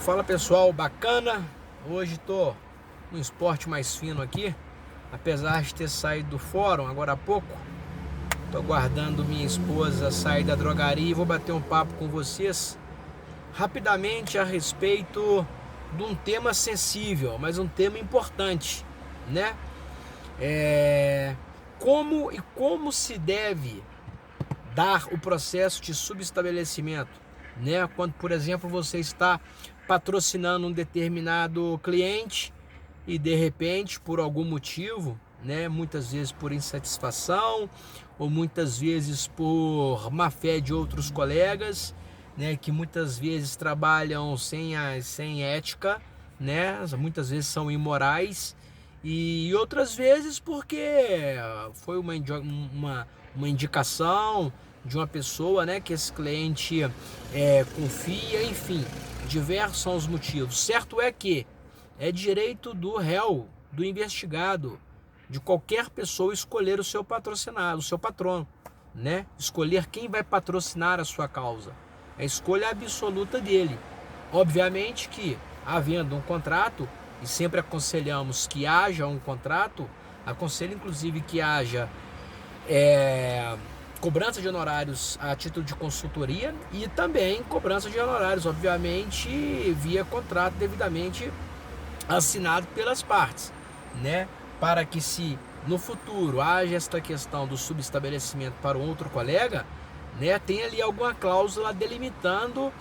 Fala pessoal, bacana. Hoje tô um esporte mais fino aqui, apesar de ter saído do fórum agora há pouco. Tô aguardando minha esposa sair da drogaria e vou bater um papo com vocês rapidamente a respeito de um tema sensível, mas um tema importante, né? Como se deve dar o processo de subestabelecimento, né? Quando, por exemplo, você está patrocinando um determinado cliente e de repente, por algum motivo, né, muitas vezes por insatisfação ou muitas vezes por má fé de outros colegas, né, que muitas vezes trabalham sem ética, né, muitas vezes são imorais e outras vezes porque foi uma indicação de uma pessoa, né, que esse cliente confia, enfim, diversos são os motivos. Certo é que é direito do réu, do investigado, de qualquer pessoa escolher o seu patrocinado, o seu patrono, né? Escolher quem vai patrocinar a sua causa. É a escolha absoluta dele. Obviamente que, havendo um contrato, e sempre aconselhamos que haja um contrato, aconselho inclusive que haja cobrança de honorários a título de consultoria e também cobrança de honorários, obviamente, via contrato devidamente assinado pelas partes, né? Para que se no futuro haja esta questão do subestabelecimento para um outro colega, né, tem ali alguma cláusula delimitando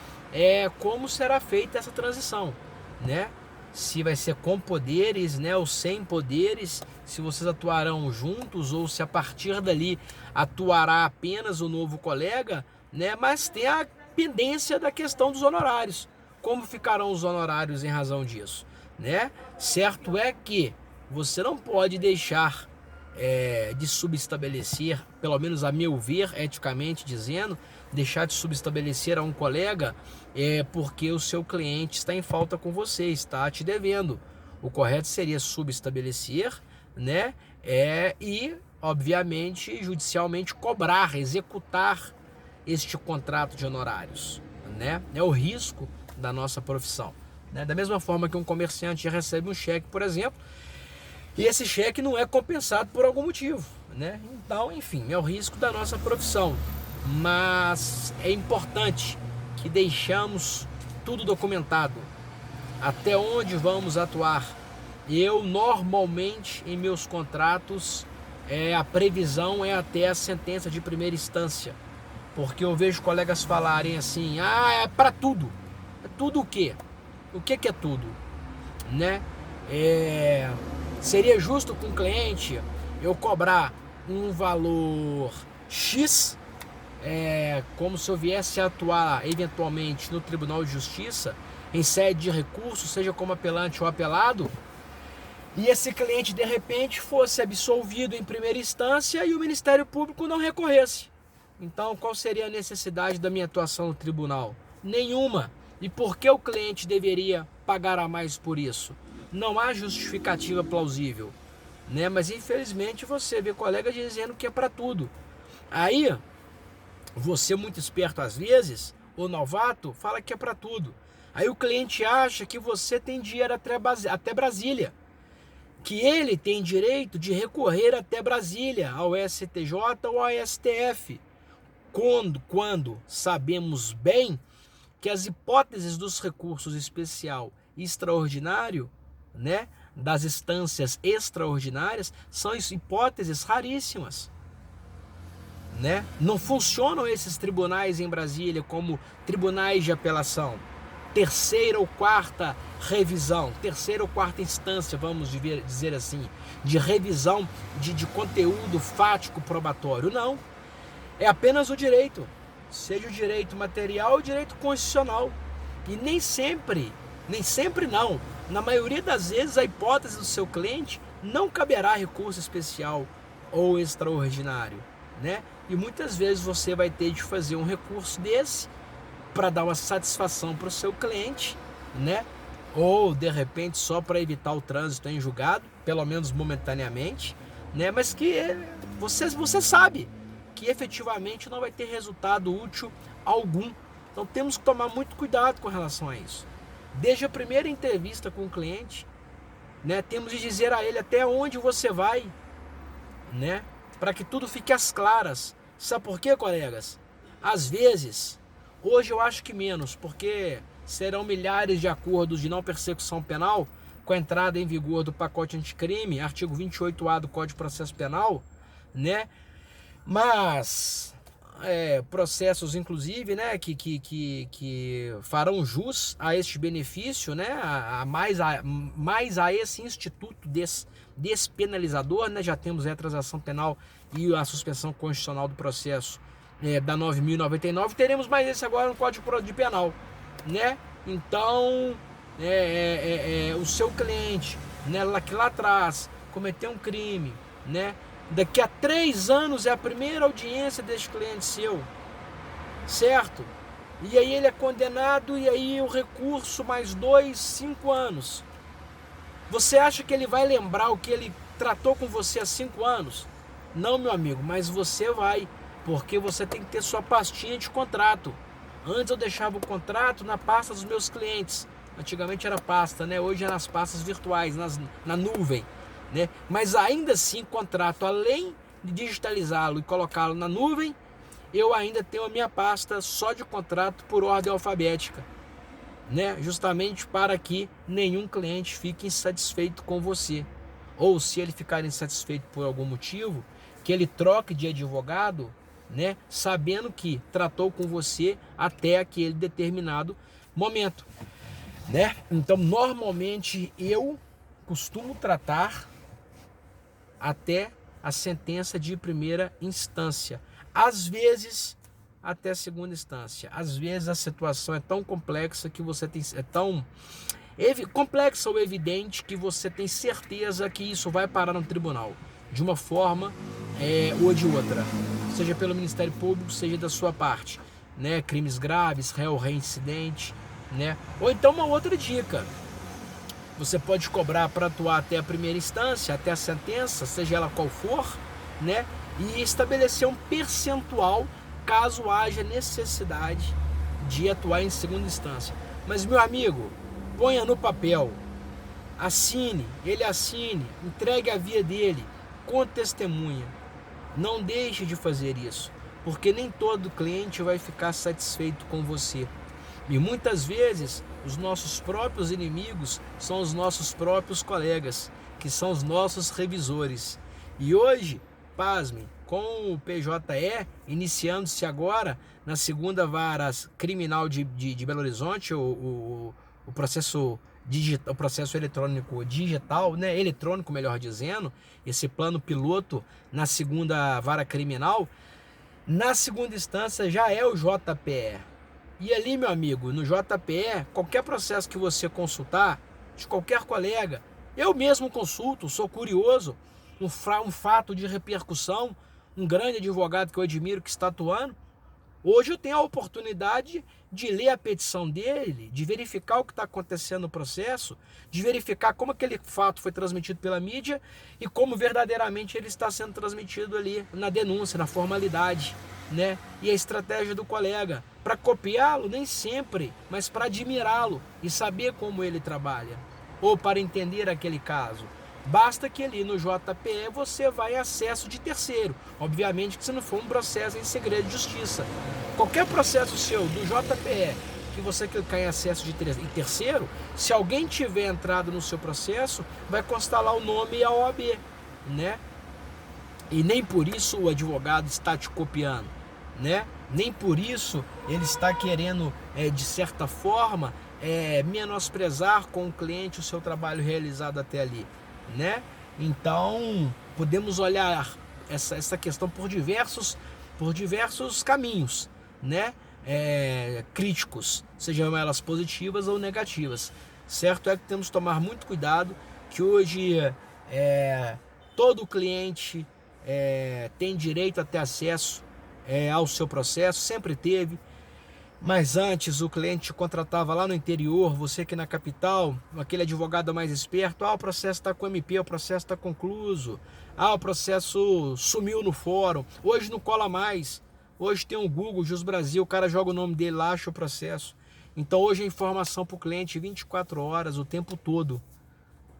como será feita essa transição, né? Se vai ser com poderes, né, ou sem poderes, se vocês atuarão juntos ou se a partir dali atuará apenas o novo colega, né? Mas tem a pendência da questão dos honorários. Como ficarão os honorários em razão disso, né? Certo é que você não pode deixar de subestabelecer, pelo menos a meu ver, eticamente dizendo, deixar de subestabelecer a um colega porque o seu cliente está em falta com você, está te devendo. O correto seria subestabelecer, né? E, obviamente, judicialmente cobrar, executar este contrato de honorários, né? É o risco da nossa profissão, né? Da mesma forma que um comerciante recebe um cheque, por exemplo, e esse cheque não é compensado por algum motivo, né? Então, enfim, é o risco da nossa profissão. Mas é importante que deixamos tudo documentado. Até onde vamos atuar? Eu, normalmente, em meus contratos, a previsão é até a sentença de primeira instância. Porque eu vejo colegas falarem assim, é para tudo. É tudo o quê? O que é tudo? Né? Seria justo com o cliente eu cobrar um valor X, como se eu viesse a atuar eventualmente no Tribunal de Justiça, em sede de recurso, seja como apelante ou apelado, e esse cliente de repente fosse absolvido em primeira instância e o Ministério Público não recorresse. Então, qual seria a necessidade da minha atuação no tribunal? Nenhuma. E por que o cliente deveria pagar a mais por isso? Não há justificativa plausível, né? Mas infelizmente você vê colega dizendo que é para tudo. Aí, você muito esperto às vezes, o novato, fala que é para tudo. Aí o cliente acha que você tem dinheiro até Brasília, que ele tem direito de recorrer até Brasília, ao STJ ou ao STF. Quando sabemos bem que as hipóteses dos recursos especial e extraordinário, né, das instâncias extraordinárias, são hipóteses raríssimas, né? Não funcionam esses tribunais em Brasília como tribunais de apelação, terceira ou quarta revisão, terceira ou quarta instância, vamos dizer assim, de revisão de conteúdo fático probatório. Não, é apenas o direito, seja o direito material ou o direito constitucional. E nem sempre não, na maioria das vezes a hipótese do seu cliente não caberá recurso especial ou extraordinário, né? E muitas vezes você vai ter de fazer um recurso desse para dar uma satisfação para o seu cliente, né? Ou de repente só para evitar o trânsito em julgado, pelo menos momentaneamente, né? Mas que você sabe que efetivamente não vai ter resultado útil algum. Então temos que tomar muito cuidado com relação a isso, Desde a primeira entrevista com o cliente, né, temos de dizer a ele até onde você vai, né, para que tudo fique às claras. Sabe por quê, colegas? Às vezes, hoje eu acho que menos, porque serão milhares de acordos de não persecução penal com a entrada em vigor do pacote anticrime, artigo 28A do Código de Processo Penal, né? Mas processos, inclusive, né, que farão jus a este benefício, né, mais a esse instituto despenalizador, né? Já temos a transação penal e a suspensão constitucional do processo da 9.099, teremos mais esse agora no Código de Penal, né? Então, o seu cliente, né, que lá atrás cometeu um crime, né? Daqui a 3 anos é a primeira audiência deste cliente seu, certo? E aí ele é condenado e aí o recurso mais 2, 5 anos. Você acha que ele vai lembrar o que ele tratou com você há 5 anos? Não, meu amigo, mas você vai, porque você tem que ter sua pastinha de contrato. Antes eu deixava o contrato na pasta dos meus clientes. Antigamente era pasta, né? Hoje é nas pastas virtuais, na nuvem, né? Mas ainda assim, contrato, além de digitalizá-lo e colocá-lo na nuvem, eu ainda tenho a minha pasta só de contrato por ordem alfabética, né? Justamente para que nenhum cliente fique insatisfeito com você. Ou se ele ficar insatisfeito por algum motivo, que ele troque de advogado, né? Sabendo que tratou com você até aquele determinado momento, né? Então, normalmente eu costumo tratar até a sentença de primeira instância. Às vezes até segunda instância. Às vezes a situação é tão complexa que você tem complexa ou evidente que você tem certeza que isso vai parar no tribunal, de uma forma ou de outra, seja pelo Ministério Público, seja da sua parte, né? Crimes graves, réu reincidente, né? Ou então uma outra dica: você pode cobrar para atuar até a primeira instância, até a sentença, seja ela qual for, né? E estabelecer um percentual caso haja necessidade de atuar em segunda instância. Mas, meu amigo, ponha no papel, assine, entregue a via dele, com testemunha. Não deixe de fazer isso, porque nem todo cliente vai ficar satisfeito com você. E muitas vezes os nossos próprios inimigos são os nossos próprios colegas, que são os nossos revisores. E hoje, pasmem, com o PJE iniciando-se agora na segunda vara criminal de Belo Horizonte, o processo digital, o processo eletrônico digital, né, eletrônico, melhor dizendo, esse plano piloto na segunda vara criminal, na segunda instância já é o JPE. E ali, meu amigo, no JPE, qualquer processo que você consultar, de qualquer colega, eu mesmo consulto, sou curioso, um fato de repercussão, um grande advogado que eu admiro que está atuando, hoje eu tenho a oportunidade de ler a petição dele, de verificar o que está acontecendo no processo, de verificar como aquele fato foi transmitido pela mídia e como verdadeiramente ele está sendo transmitido ali na denúncia, na formalidade, né? E a estratégia do colega, para copiá-lo nem sempre, mas para admirá-lo e saber como ele trabalha, ou para entender aquele caso. Basta que ali no JPE você vai acesso de terceiro. Obviamente que se não for um processo em segredo de justiça. Qualquer processo seu do JPE que você clicar em acesso de terceiro, se alguém tiver entrado no seu processo, vai constar lá o nome e a OAB, né? E nem por isso o advogado está te copiando, né? Nem por isso ele está querendo, de certa forma, menosprezar com o cliente o seu trabalho realizado até ali, né? Então podemos olhar essa questão por diversos caminhos, né? Críticos, sejam elas positivas ou negativas. Certo é que temos que tomar muito cuidado, que hoje todo cliente tem direito a ter acesso ao seu processo, sempre teve. Mas antes o cliente contratava lá no interior, você aqui na capital, aquele advogado mais esperto, o processo está com MP, o processo está concluído, o processo sumiu no fórum, hoje não cola mais, hoje tem um Google, Jus Brasil, o cara joga o nome dele lá, acha o processo. Então hoje a informação para o cliente 24 horas, o tempo todo,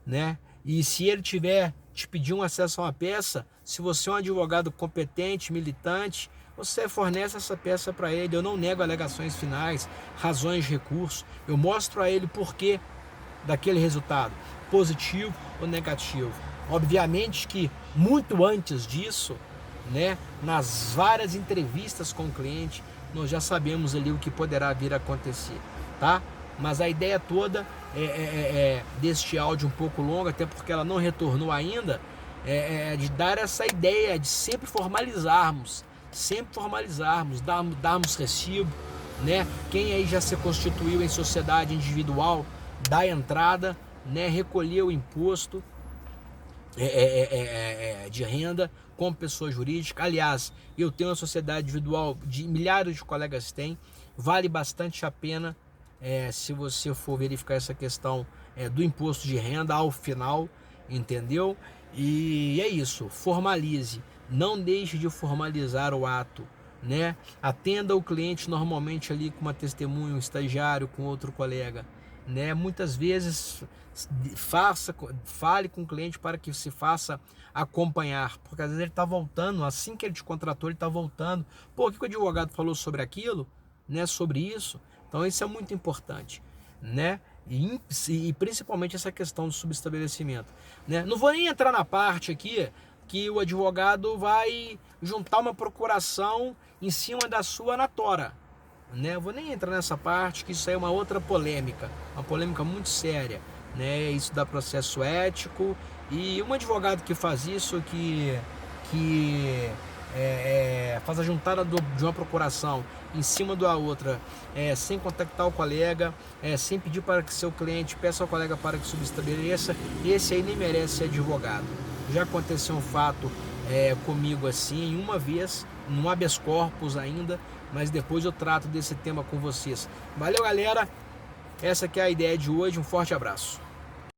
né? E se ele tiver te pedir um acesso a uma peça, se você é um advogado competente, militante, você fornece essa peça para ele. Eu não nego alegações finais, razões de recurso. Eu mostro a ele o porquê daquele resultado, positivo ou negativo. Obviamente que muito antes disso, né, nas várias entrevistas com o cliente, nós já sabemos ali o que poderá vir a acontecer, tá? Mas a ideia toda deste áudio um pouco longo, até porque ela não retornou ainda, de dar essa ideia de sempre formalizarmos, darmos recibo, né? Quem aí já se constituiu em sociedade individual, dá entrada, né? Recolher o imposto de renda como pessoa jurídica. Aliás, eu tenho uma sociedade individual, de milhares de colegas têm, vale bastante a pena se você for verificar essa questão do imposto de renda ao final, entendeu? E é isso, formalize, não deixe de formalizar o ato, né? Atenda o cliente normalmente ali com uma testemunha, um estagiário, com outro colega, né? Muitas vezes fale com o cliente para que se faça acompanhar, porque às vezes ele está voltando, assim que ele te contratou, ele está voltando. Pô, o que o advogado falou sobre aquilo, né? Sobre isso. Então isso é muito importante, né? E principalmente essa questão do subestabelecimento, né? Não vou nem entrar na parte aqui que o advogado vai juntar uma procuração em cima da sua na tora, né? Eu vou nem entrar nessa parte, que isso aí é uma outra polêmica, uma polêmica muito séria, né? Isso dá processo ético, e um advogado que faz isso, que faz a juntada de uma procuração em cima da outra, sem contactar o colega, sem pedir para que seu cliente peça ao colega para que subestabeleça, esse aí nem merece ser advogado. Já aconteceu um fato comigo assim, uma vez, no habeas corpus ainda, mas depois eu trato desse tema com vocês. Valeu, galera, essa aqui é a ideia de hoje, um forte abraço.